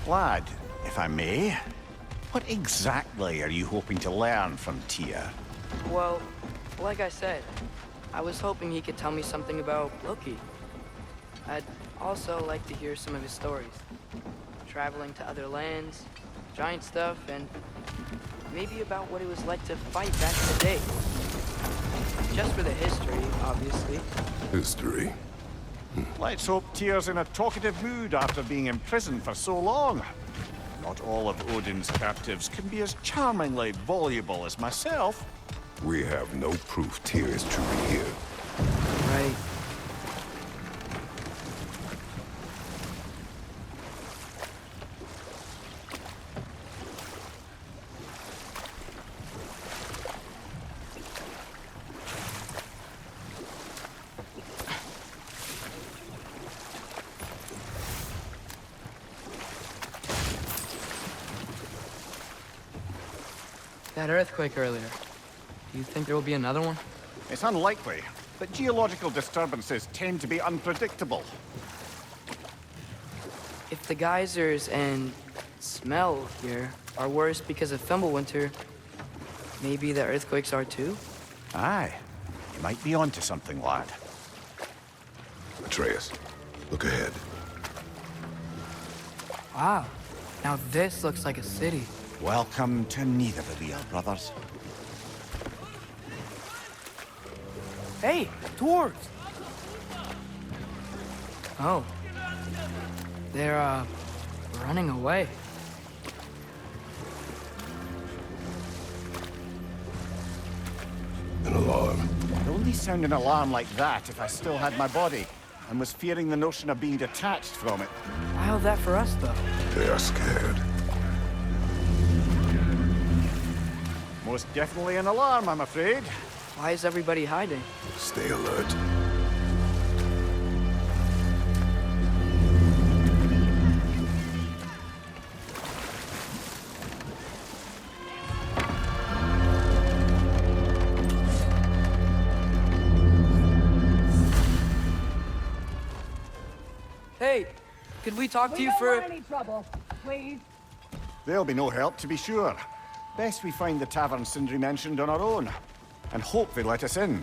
Lad, if I may, what exactly are you hoping to learn from Tyr? Well, like I said, I was hoping he could tell me something about Loki. I'd also like to hear some of his stories. Traveling to other lands, giant stuff, and maybe about what it was like to fight back in the day. Just for the history, obviously. History. Let's hope Tyr's in a talkative mood after being imprisoned for so long. Not all of Odin's captives can be as charmingly voluble as myself. We have no proof Tyr is truly here. Right. That earthquake earlier. Do you think there will be another one? It's unlikely, but geological disturbances tend to be unpredictable. If the geysers and smell here are worse because of Fimbulwinter, maybe the earthquakes are too? Aye, you might be onto something, lad. Atreus, look ahead. Wow. Now this looks like a city. Welcome to Nidavellir, brothers. Hey, dwarves! Oh. They're, running away. An alarm. I'd only sound an alarm like that if I still had my body, and was fearing the notion of being detached from it. How's that for us, though? They are scared. Most definitely an alarm, I'm afraid. Why is everybody hiding? Stay alert. Hey, could we talk to you don't for... want any trouble, please. There'll be no help, to be sure. Best we find the tavern Sindri mentioned on our own, and hope they let us in.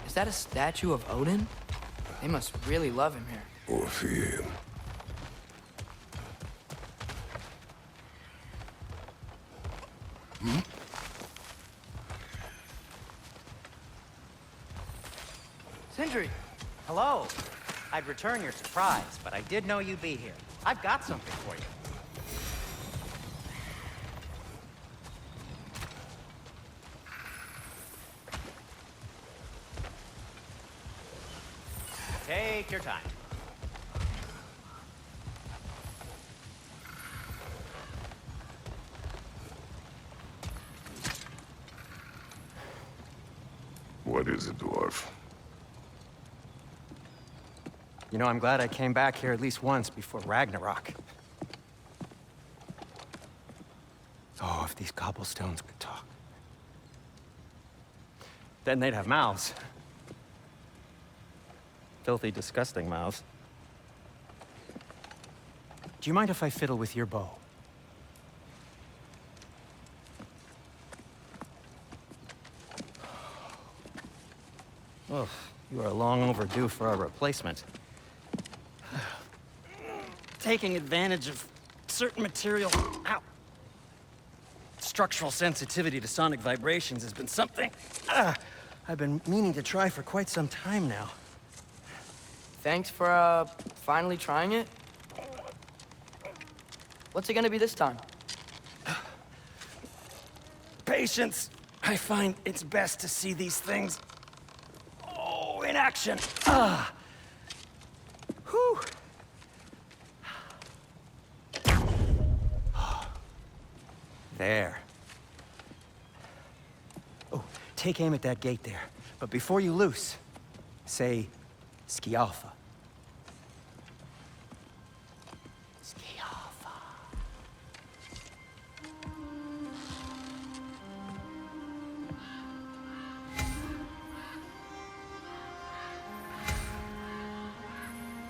Is that a statue of Odin? They must really love him here. Or fear him. Sindri! Hello. I'd return your surprise, but I did know you'd be here. I've got something for you. Take your time. What is it, dwarf? You know, I'm glad I came back here at least once before Ragnarok. Oh, if these cobblestones could talk. Then they'd have mouths. Filthy, disgusting mouths. Do you mind if I fiddle with your bow? Oh, you are long overdue for a replacement. Taking advantage of certain material... Ow! Structural sensitivity to sonic vibrations has been something I've been meaning to try for quite some time now. Thanks for, finally trying it. What's it gonna be this time? Patience. I find it's best to see these things, in action. Ah. Whew. There. Oh, take aim at that gate there. But before you loose, say, Skialfa. Skialfa.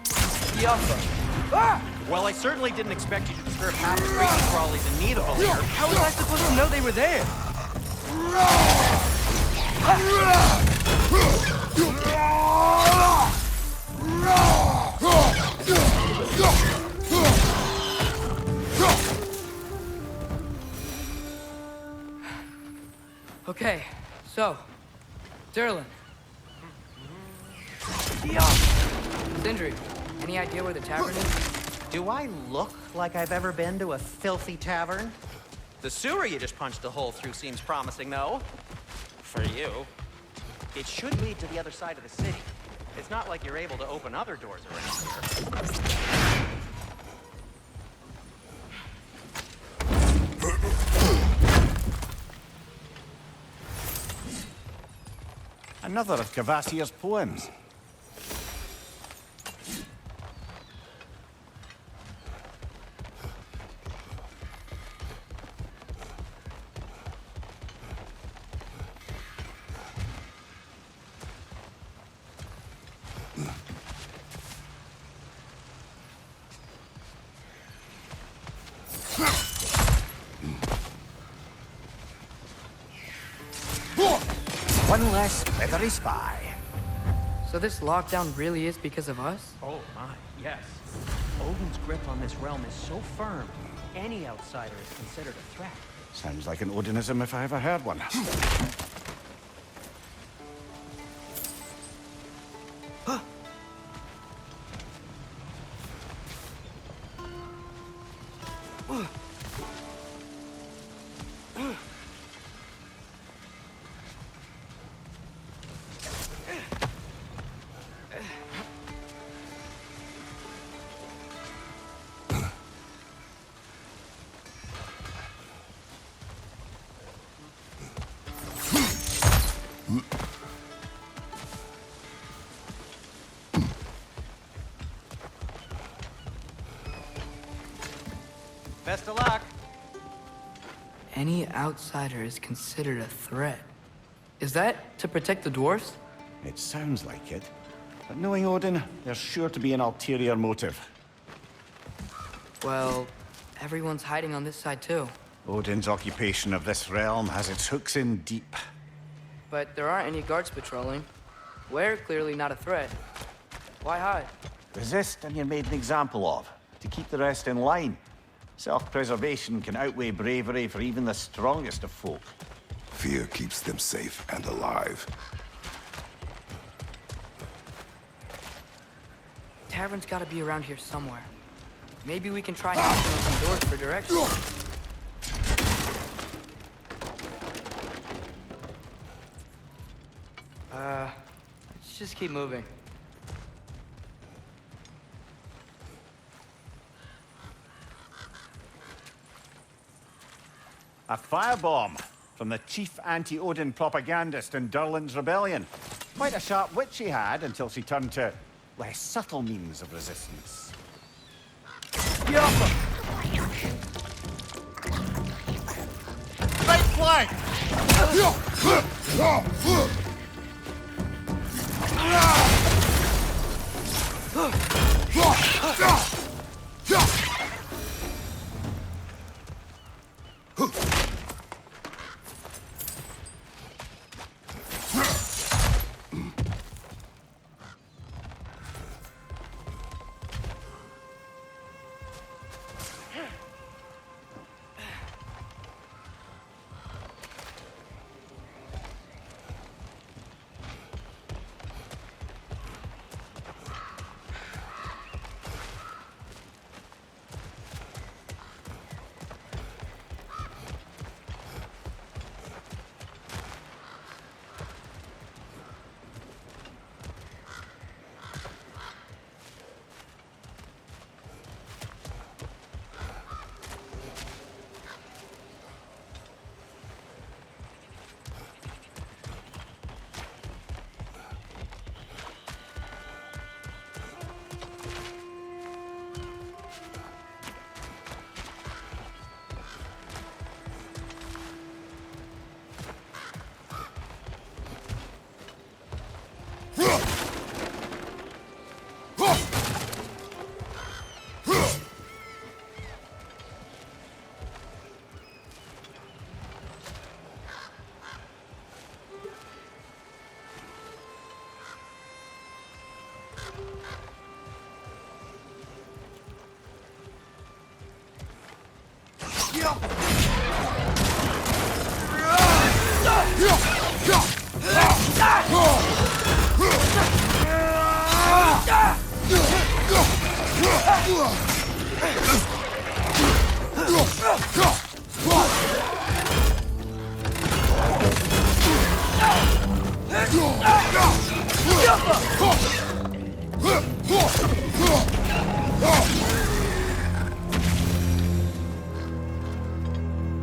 Skialfa. Ah! Well, I certainly didn't expect you to disturb half the creepy crawlies in need of a lair. How was I supposed to know they were there? Okay, so, Derlin. Sindri, any idea where the tavern is? Do I look like I've ever been to a filthy tavern? The sewer you just punched a hole through seems promising, though. For you. It should lead to the other side of the city. It's not like you're able to open other doors around here. Another of Cavassier's poems. One less feathery spy. So this lockdown really is because of us? Oh my, yes. Odin's grip on this realm is so firm, any outsider is considered a threat. Sounds like an Odinism if I ever heard one. Best of luck. Any outsider is considered a threat. Is that to protect the dwarfs? It sounds like it. But knowing Odin, there's sure to be an ulterior motive. Well, everyone's hiding on this side too. Odin's occupation of this realm has its hooks in deep. But there aren't any guards patrolling. We're clearly not a threat. Why hide? Resist and you're made an example of, to keep the rest in line. Self-preservation can outweigh bravery for even the strongest of folk. Fear keeps them safe and alive. Tavern's gotta be around here somewhere. Maybe we can try knocking on some doors for direction. Let's just keep moving. A firebomb from the chief anti-Odin propagandist in Durlin's rebellion. Quite a sharp wit she had until she turned to less subtle means of resistance. Get off them! Right flank!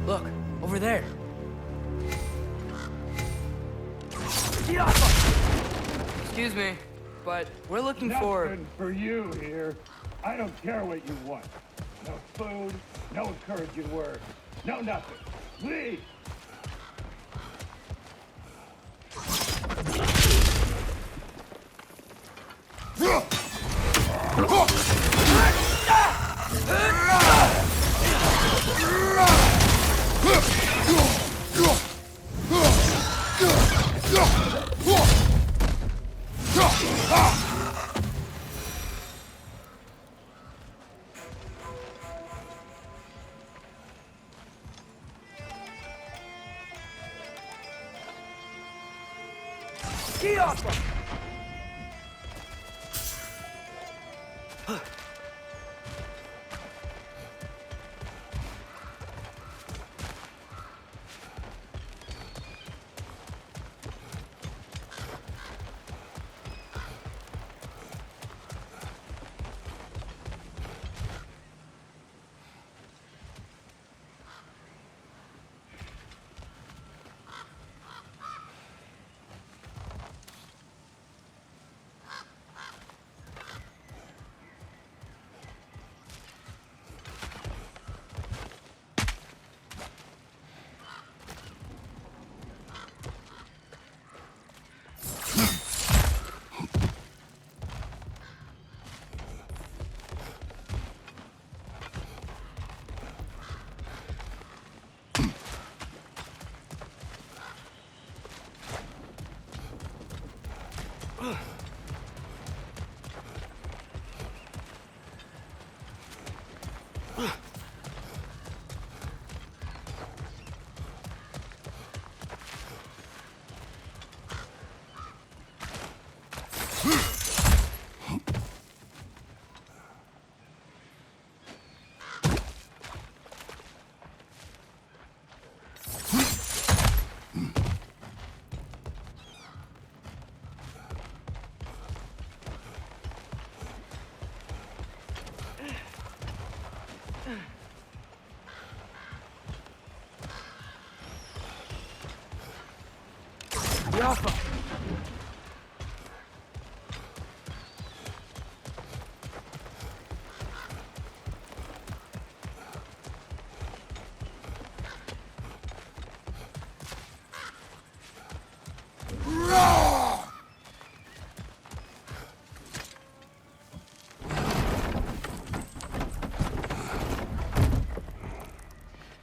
Look, over there. Excuse me, but we're looking for... Nothing for you here. I don't care what you want. No food, no encouraging words, no nothing. Leave!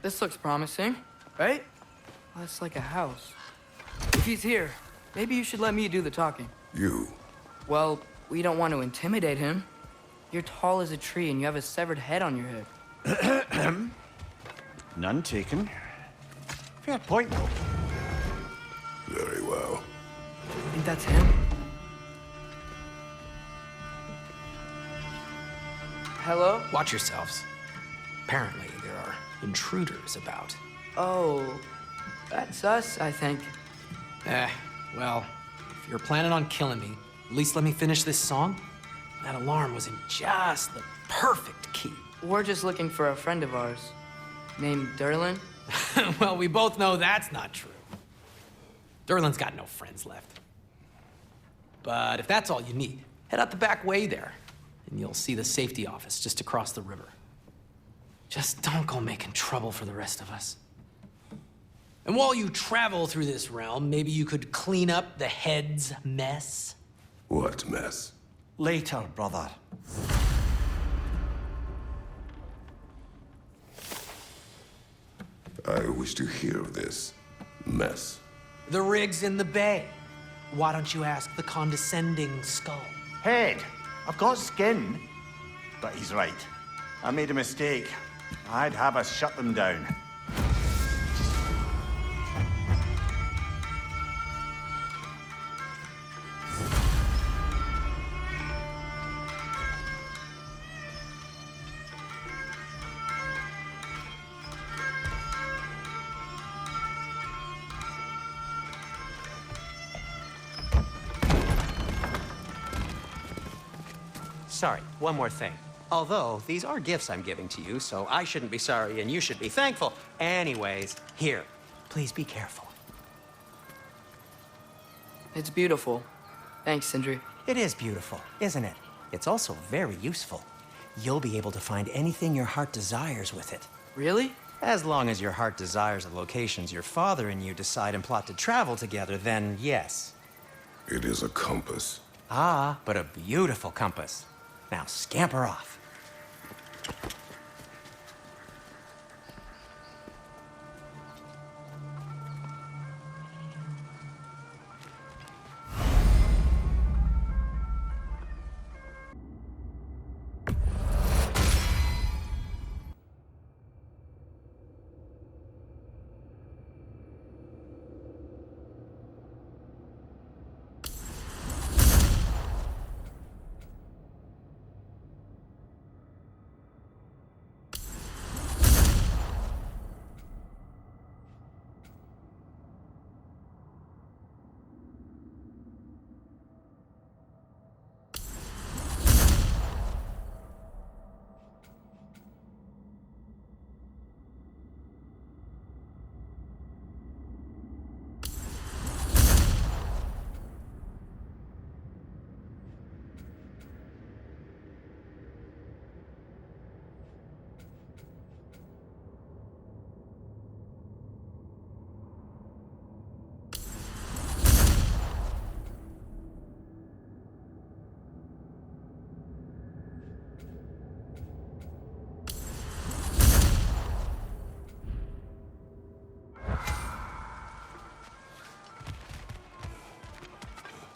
This looks promising, right? Well, it's like a house. If he's here, maybe you should let me do the talking. You. Well, we don't want to intimidate him. You're tall as a tree and you have a severed head on your head. None taken. Fair point, though. Very well. I think that's him. Hello? Watch yourselves. Apparently, there are intruders about. Oh, that's us, I think. Well, if you're planning on killing me, at least let me finish this song. That alarm was in just the perfect key. We're just looking for a friend of ours, named Derlin. Well, we both know that's not true. Derlin's got no friends left. But if that's all you need, head out the back way there, and you'll see the safety office just across the river. Just don't go making trouble for the rest of us. And while you travel through this realm, maybe you could clean up the head's mess? What mess? Later, brother. I wish to hear of this mess. The rig's in the bay. Why don't you ask the condescending skull? Head, I've got skin. But he's right. I made a mistake. I'd have us shut them down. Sorry, one more thing. Although, these are gifts I'm giving to you, so I shouldn't be sorry and you should be thankful. Anyways, here, please be careful. It's beautiful. Thanks, Sindri. It is beautiful, isn't it? It's also very useful. You'll be able to find anything your heart desires with it. Really? As long as your heart desires the locations your father and you decide and plot to travel together, then yes. It is a compass. Ah, but a beautiful compass. Now scamper off.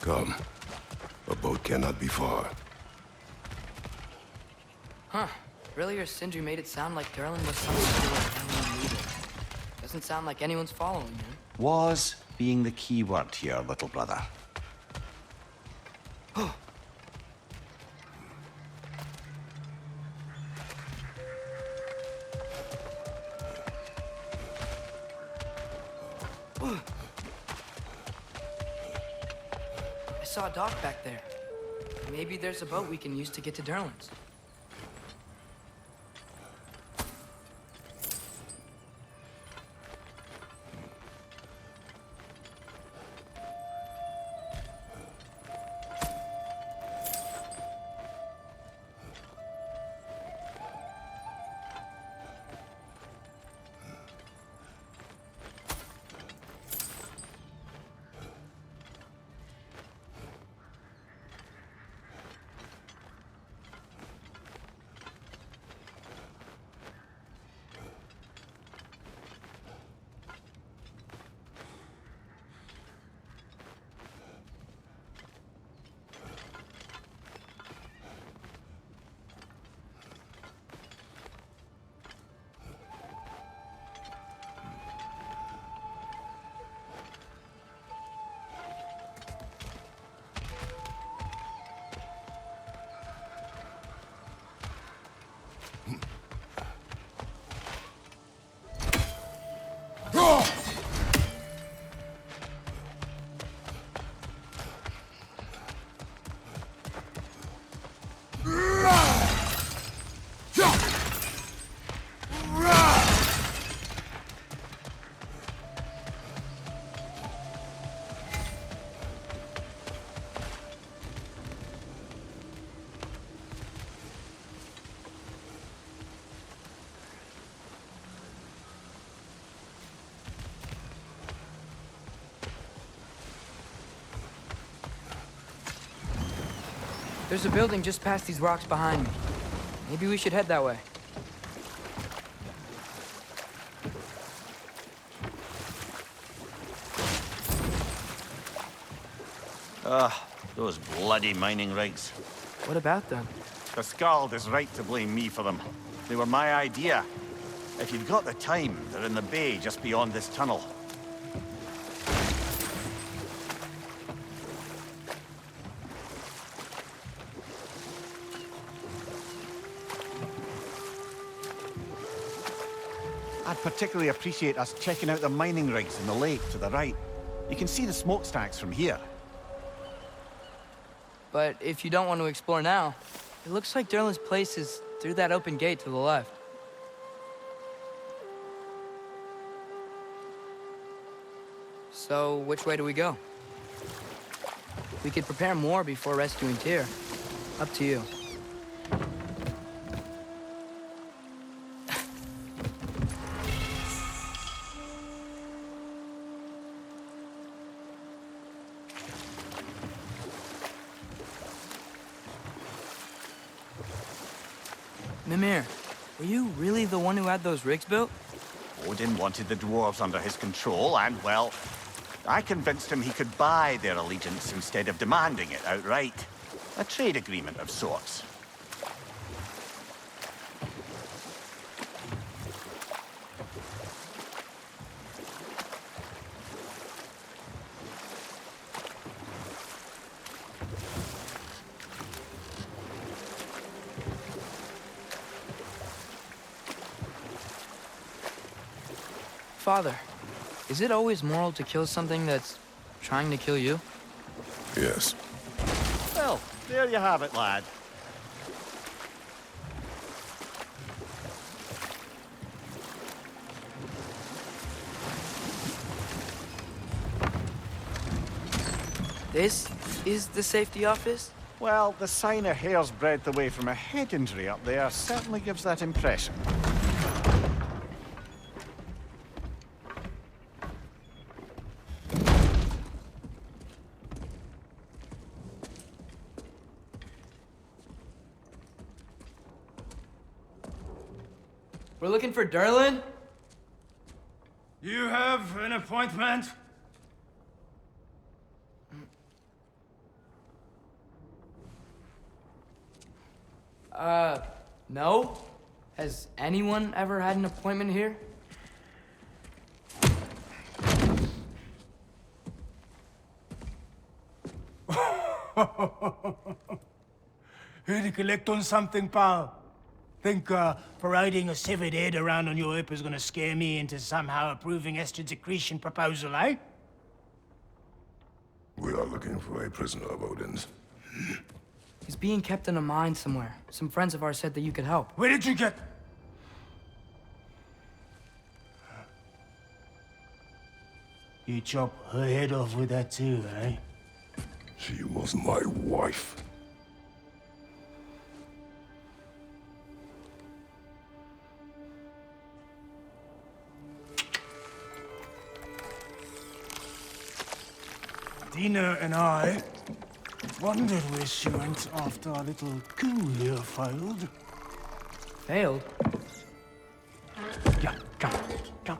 Come. A boat cannot be far. Huh. Earlier, Sindri made it sound like Durlin was some sort of alien leader. Doesn't sound like anyone's following him. Was being the key word here, little brother. I saw a dock back there. Maybe there's a boat we can use to get to Durlin's. There's a building just past these rocks behind me. Maybe we should head that way. Those bloody mining rigs. What about them? The Skald is right to blame me for them. They were my idea. If you've got the time, they're in the bay just beyond this tunnel. I'd particularly appreciate us checking out the mining rigs in the lake to the right. You can see the smokestacks from here. But if you don't want to explore now, it looks like Derlin's place is through that open gate to the left. So, which way do we go? We could prepare more before rescuing Tyr. Up to you. Mimir, were you really the one who had those rigs built? Odin wanted the dwarves under his control, and, well, I convinced him he could buy their allegiance instead of demanding it outright. A trade agreement of sorts. Father, is it always moral to kill something that's trying to kill you? Yes. Well, there you have it, lad. This is the safety office? Well, the sign a hair's breadth away from a head injury up there certainly gives that impression. We're looking for Derlin? You have an appointment? No? Has anyone ever had an appointment here? Here to collect on something, pal? Think parading a severed head around on your hip is gonna scare me into somehow approving Esther's accretion proposal, eh? We are looking for a prisoner of Odin's. He's being kept in a mine somewhere. Some friends of ours said that you could help. Where did you get... You chop her head off with that too, eh? She was my wife. Dina and I wondered where she went after our little coup here failed. Failed? Yeah, come.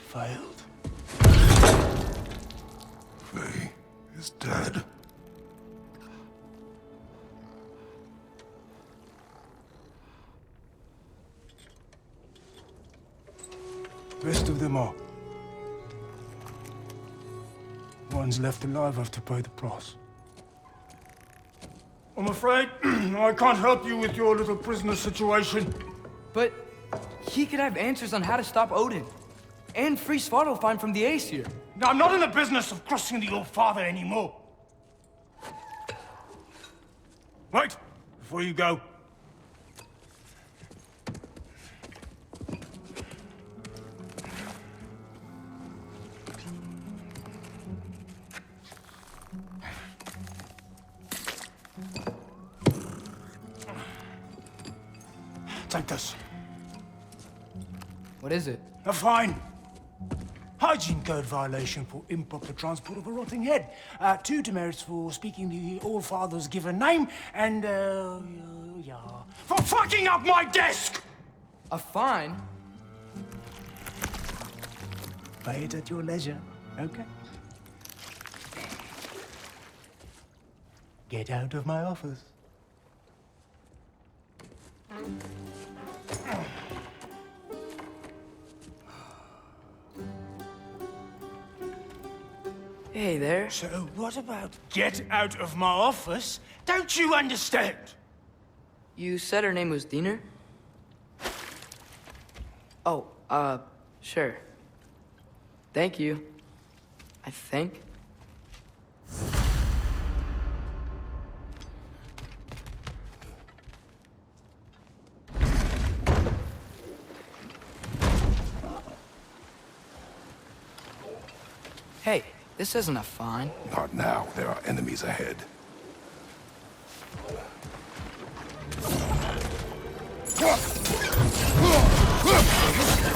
Failed. Faye is dead. Rest of them are. Ones left alive have to pay the price. I'm afraid I can't help you with your little prisoner situation. But he could have answers on how to stop Odin. And free Svartalfheim from the Aesir. Now, I'm not in the business of crossing the old father anymore. Right, before you go. Take this. What is it? A fine. Hygiene code violation for improper transport of a rotting head. 2 demerits for speaking the All-Father's given name, and, yeah. For fucking up my desk! A fine? Pay it at your leisure, okay? Get out of my office. Hey there. So what about get out of my office? Don't you understand? You said her name was Diener? Oh, sure. Thank you. I think. Hey, this isn't a fine. Not now. There are enemies ahead.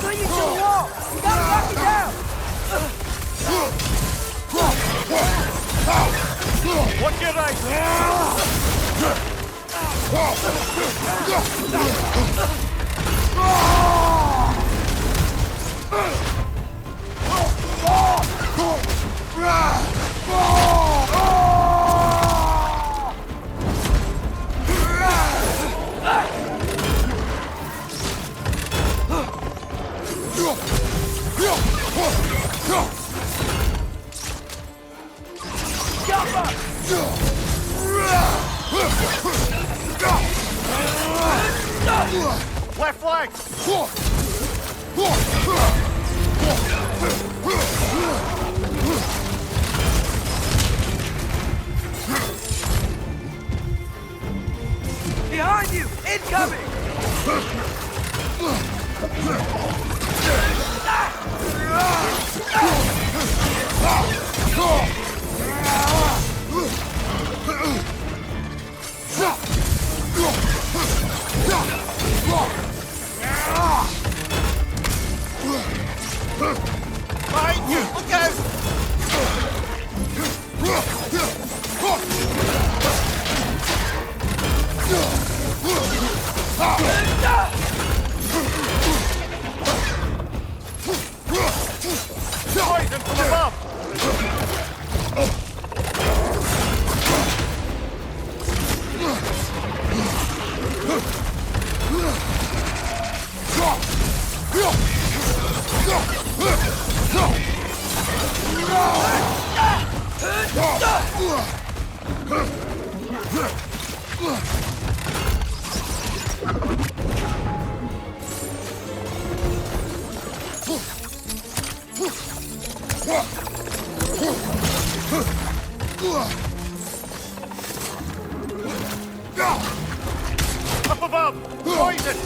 Bring it to the wall! You gotta knock it down! Watch your right! Left flank! Behind you! Incoming! Behind you! Look out! Poison from above! Up above! Poison!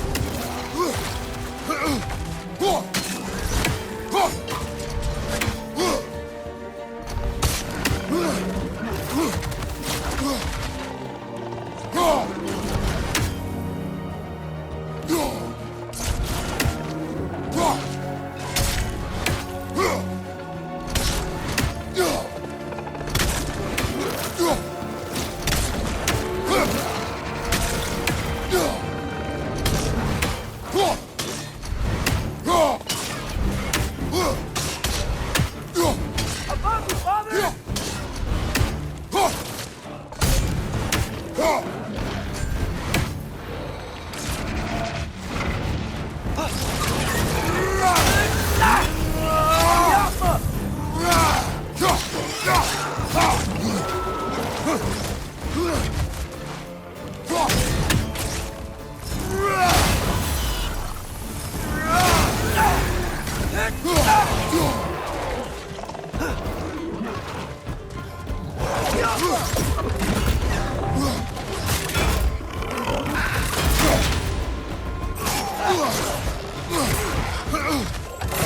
Above you, father!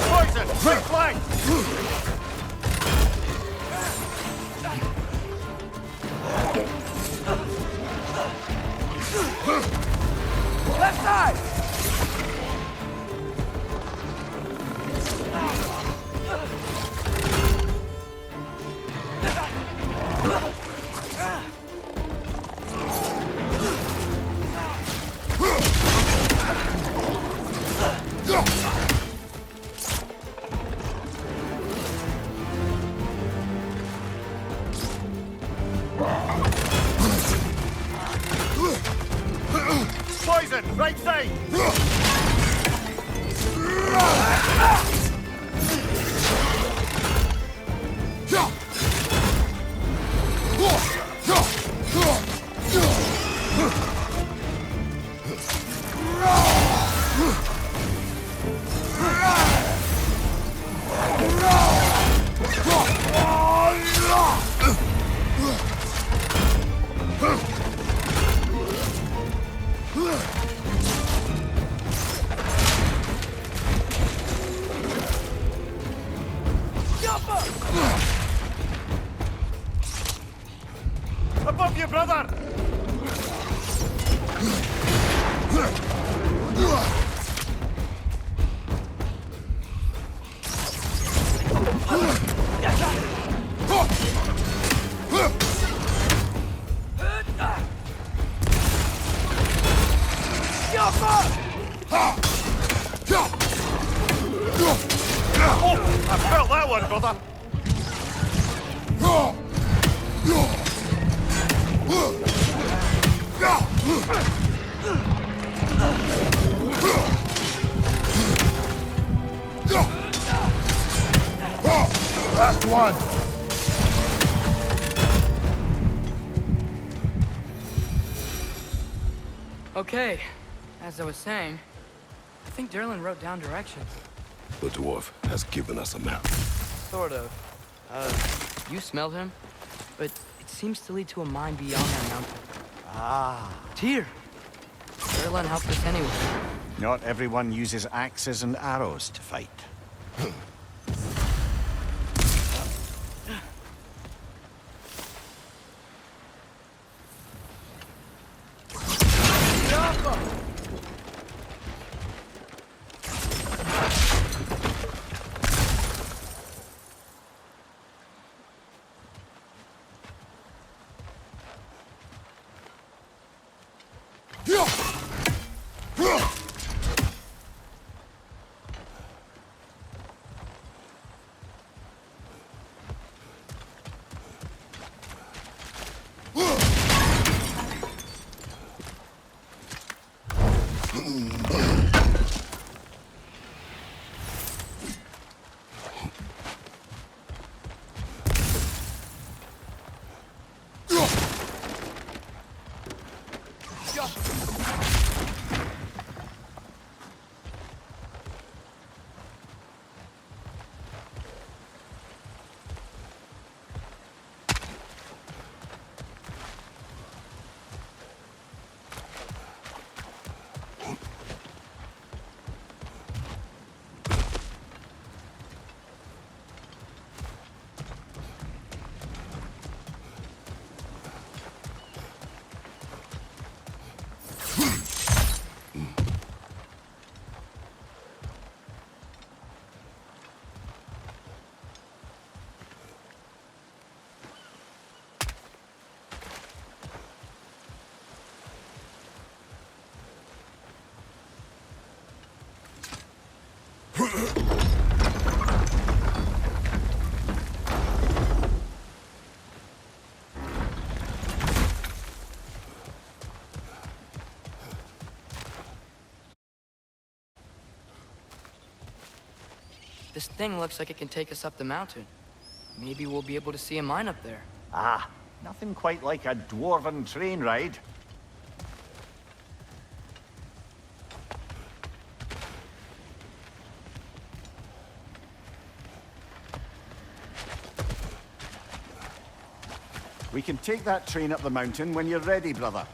Poison! Right flank! Poison! Right side! Above you, brother! Oh, I felt that one, brother! Last one! Okay, as I was saying, I think Derlin wrote down directions. The dwarf has given us a map. Sort of. You smelled him? But it seems to lead to a mine beyond that mountain. Ah. Tyr! Derlin helped us anyway. Not everyone uses axes and arrows to fight. This thing looks like it can take us up the mountain. Maybe we'll be able to see a mine up there. Ah, nothing quite like a dwarven train ride. We can take that train up the mountain when you're ready, brother.